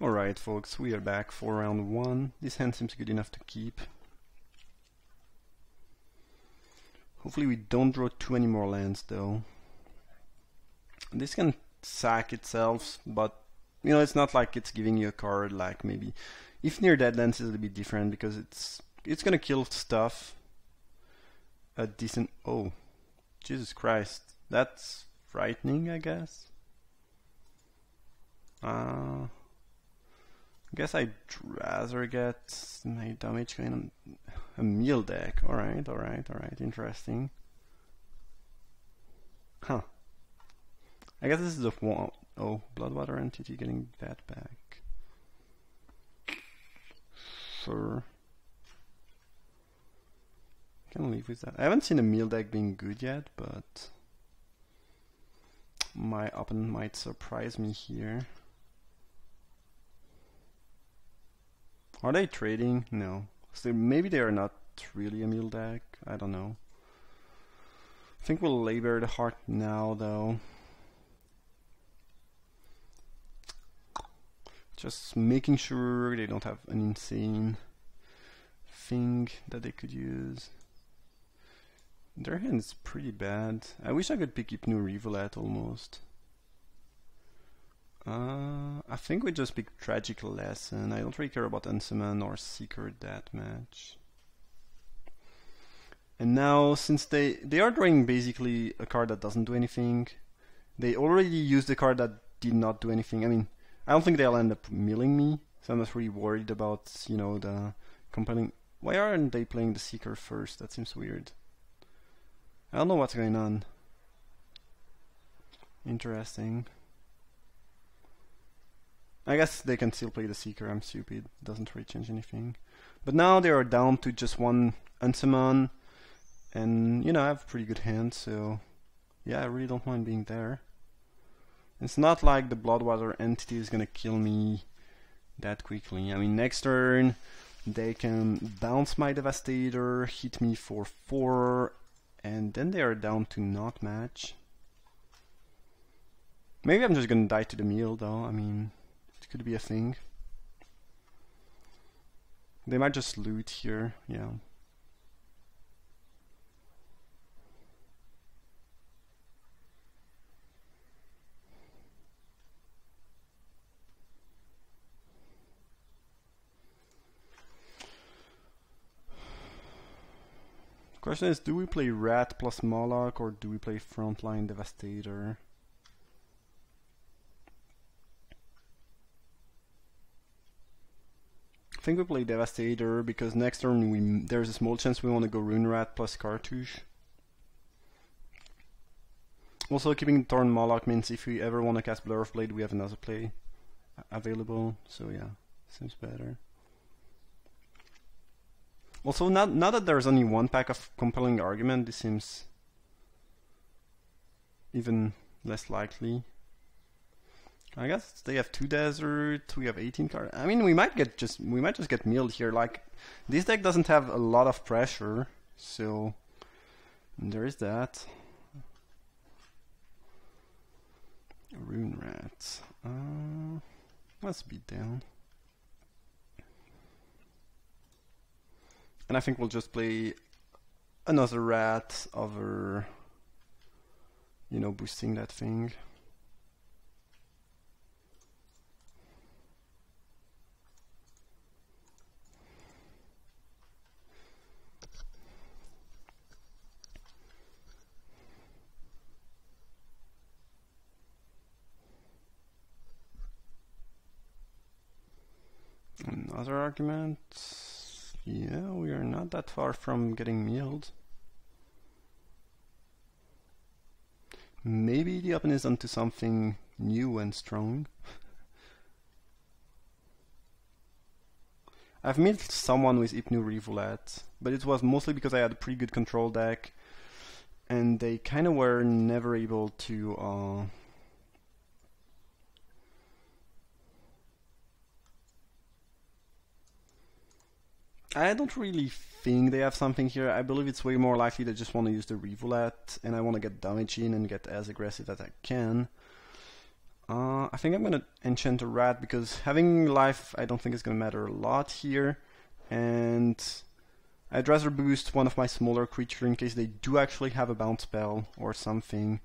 Alright folks, we are back for round 1. This hand seems good enough to keep. Hopefully we don't draw too many more lands though. This can sack itself, but you know, it's not like it's giving you a card like maybe if near dead lands is a bit different because it's gonna kill stuff. A decent oh, Jesus Christ, that's frightening, I guess. I guess I'd rather get my damage going on a meal deck. Alright, interesting. Huh. I guess this is the one. Oh, Bloodwater entity getting that back. Sure. Can live with that. I haven't seen a meal deck being good yet, but my opponent might surprise me here. Are they trading? No. So maybe they are not really a meal deck. I don't know. I think we'll labor the heart now though. Just making sure they don't have an insane thing that they could use. Their hand is pretty bad. I wish I could pick Hypno Revolette almost. I think we just pick Tragic Lesson. I don't really care about Unsummon or Seeker that much. And now, since they are drawing basically a card that doesn't do anything, they already used a card that did not do anything. I mean, I don't think they'll end up milling me, so I'm not really worried about, you know, the compelling. Why aren't they playing the Seeker first? That seems weird. I don't know what's going on. Interesting. I guess they can still play the Seeker, I'm stupid. Doesn't really change anything. But now they are down to just one Unsummon. And, you know, I have a pretty good hand, so yeah, I really don't mind being there. It's not like the Bloodwater entity is gonna kill me that quickly. I mean, next turn, they can bounce my Devastator, hit me for 4, and then they are down to not match. Maybe I'm just gonna die to the meal, though. I mean, it could be a thing. They might just loot here, yeah. Question is, do we play Rat plus Moloch or do we play Frontline Devastator? I think we play Devastator because next turn there's a small chance we want to go Rune Rat plus Cartouche. Also, keeping Torn Moloch means if we ever want to cast Blur of Blade, we have another play available. So yeah, seems better. Also, now that there's only one pack of Compelling Argument, this seems even less likely. I guess they have 2 desert, we have 18 cards. I mean, we might just get milled here. Like, this deck doesn't have a lot of pressure, so there is that. Rune Rat. Let's beat down. And I think we'll just play another Rat over, you know, boosting that thing. Another argument. Yeah, we are not that far from getting milled. Maybe the opponent is onto something new and strong. I've milled someone with Hypno Revolette, but it was mostly because I had a pretty good control deck, and they kind of were never able to I don't really think they have something here. I believe it's way more likely they just want to use the Revolette, and I want to get damage in and get as aggressive as I can. I think I'm gonna enchant a rat because having life I don't think is gonna matter a lot here, and I'd rather boost one of my smaller creatures in case they do actually have a bounce spell or something,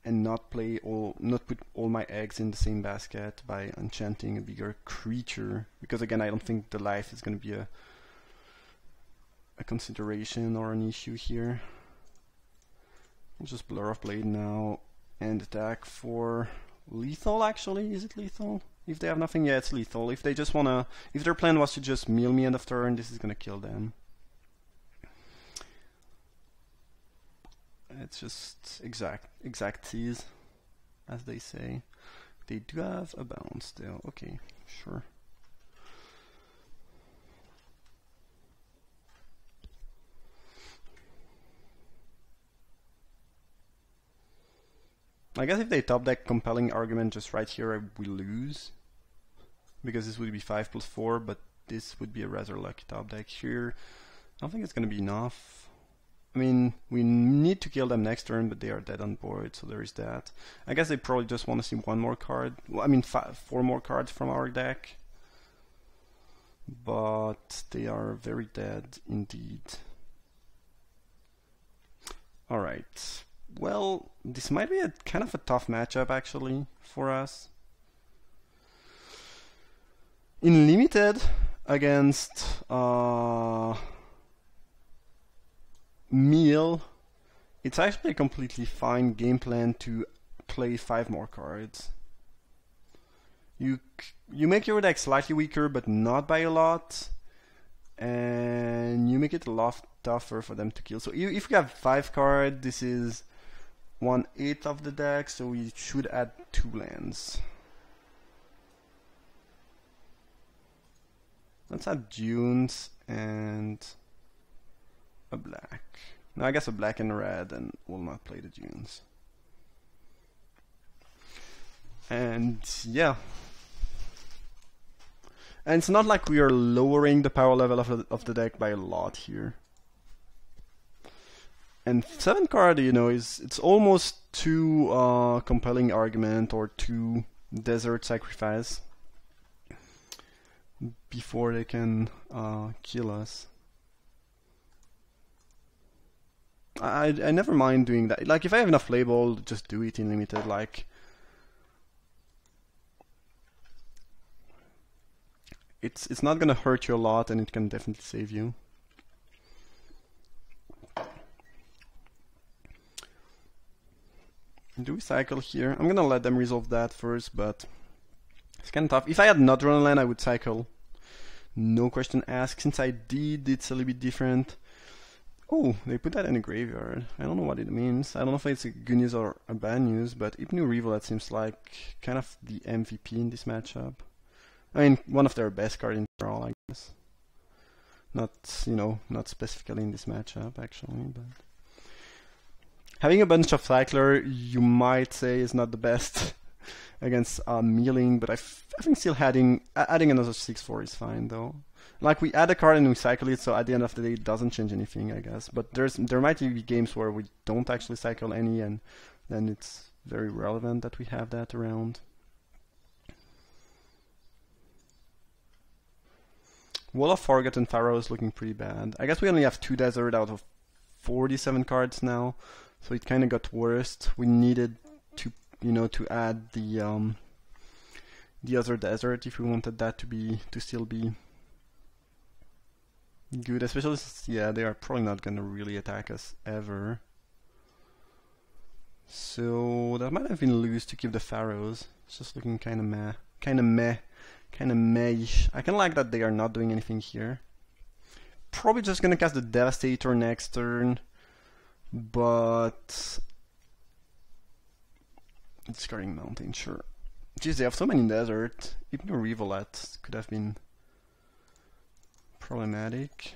and not put all my eggs in the same basket by enchanting a bigger creature. Because again, I don't think the life is gonna be a consideration or an issue here. I'll just Blur of Blade now and attack for lethal. Actually, is it lethal? If they have nothing, yeah, it's lethal. If they just wanna, if their plan was to just meal me end of turn, this is gonna kill them. It's just exactsies, as they say. They do have a bounce still. Okay, sure. I guess if they top deck Compelling Argument just right here, we lose. Because this would be 5 + 4, but this would be a rather lucky top deck here. I don't think it's going to be enough. I mean, we need to kill them next turn, but they are dead on board, so there is that. I guess they probably just want to see one more card. Well, I mean, 4 more cards from our deck. But they are very dead indeed. Alright. Well, this might be a kind of a tough matchup actually for us. In limited against Meal, it's actually a completely fine game plan to play 5 more cards. You make your deck slightly weaker, but not by a lot, and you make it a lot tougher for them to kill. So if we have 5 cards, this is 1/8 of the deck, so we should add 2 lands. Let's add Dunes and a black. Now I guess a black and red, and we'll not play the Dunes. And yeah. And it's not like we are lowering the power level of the deck by a lot here. And 7 card, you know, it's almost too Compelling Argument or too Desert Sacrifice before they can kill us. I never mind doing that. Like, if I have enough label, just do it in limited. Like, it's not gonna hurt you a lot, and it can definitely save you. Do we cycle here? I'm gonna let them resolve that first, but it's kind of tough. If I had not run a land, I would cycle. No question asked. Since I did, it's a little bit different. Oh, they put that in the graveyard. I don't know what it means. I don't know if it's a good news or a bad news, but Ibnu Reveal seems like kind of the MVP in this matchup. I mean, one of their best cards in general, I guess. Not, you know, not specifically in this matchup, actually, but having a bunch of Cycler, you might say, is not the best against Mealing, but I think still adding another 6/4 is fine, though. Like, we add a card and we cycle it, so at the end of the day, it doesn't change anything, I guess. But there might be games where we don't actually cycle any, and then it's very relevant that we have that around. Wall of Forgotten Pharaoh is looking pretty bad. I guess we only have 2 desert out of 47 cards now, so it kind of got worse. We needed to, you know, to add the other desert if we wanted that to still be good. Especially since, yeah, they are probably not gonna really attack us ever. So that might have been loose to keep the Pharaohs. It's just looking kind of meh, kind of meh-ish. I kind of like that they are not doing anything here. Probably just gonna cast the Devastator next turn, but discarding Mountain, sure. Jeez, they have so many desert. Even a Revealette could have been problematic.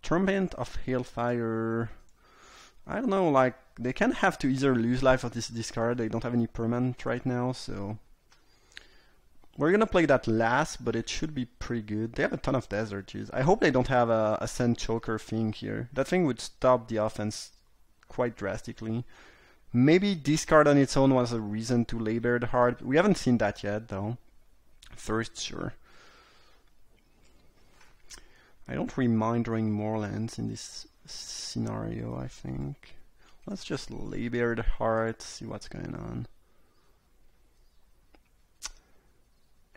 Torment of Hailfire. I don't know, like, they can have to either lose life or discard. They don't have any permanent right now, so we're gonna play that last, but it should be pretty good. They have a ton of desert, jeez. I hope they don't have a Sand Choker thing here. That thing would stop the offense quite drastically. Maybe discard on its own was a reason to labor the heart. We haven't seen that yet, though. First, sure. I don't really mind drawing more lands in this scenario, I think. Let's just labor the heart, see what's going on.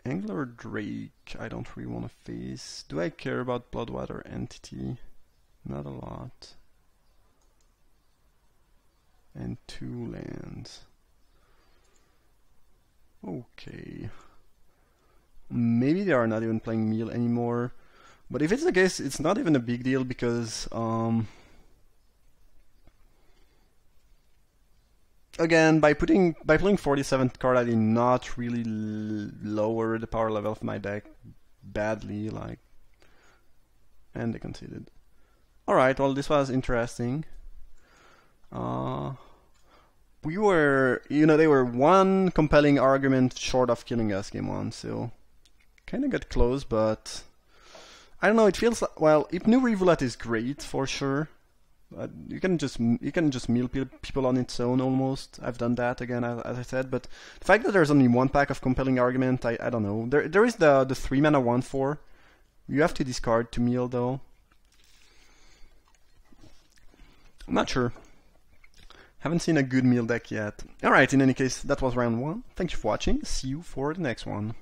Angler Drake, I don't really want to face. Do I care about Bloodwater Entity? Not a lot. And 2 lands. Okay. Maybe they are not even playing Meal anymore. But if it's the case, it's not even a big deal because again, by playing 47th card, I did not really lower the power level of my deck badly, like, and they conceded. Alright, well, this was interesting. We were, they were one compelling argument short of killing us game 1, so kind of got close, but I don't know, it feels like, well, Hypno Revolut is great for sure. You can just meal people on its own almost. I've done that again, as I said, but the fact that there's only one pack of compelling argument, I don't know. There is the 3 mana 1/4. You have to discard to meal though. I'm not sure. Haven't seen a good meal deck yet. Alright, in any case, that was round 1. Thank you for watching. See you for the next one.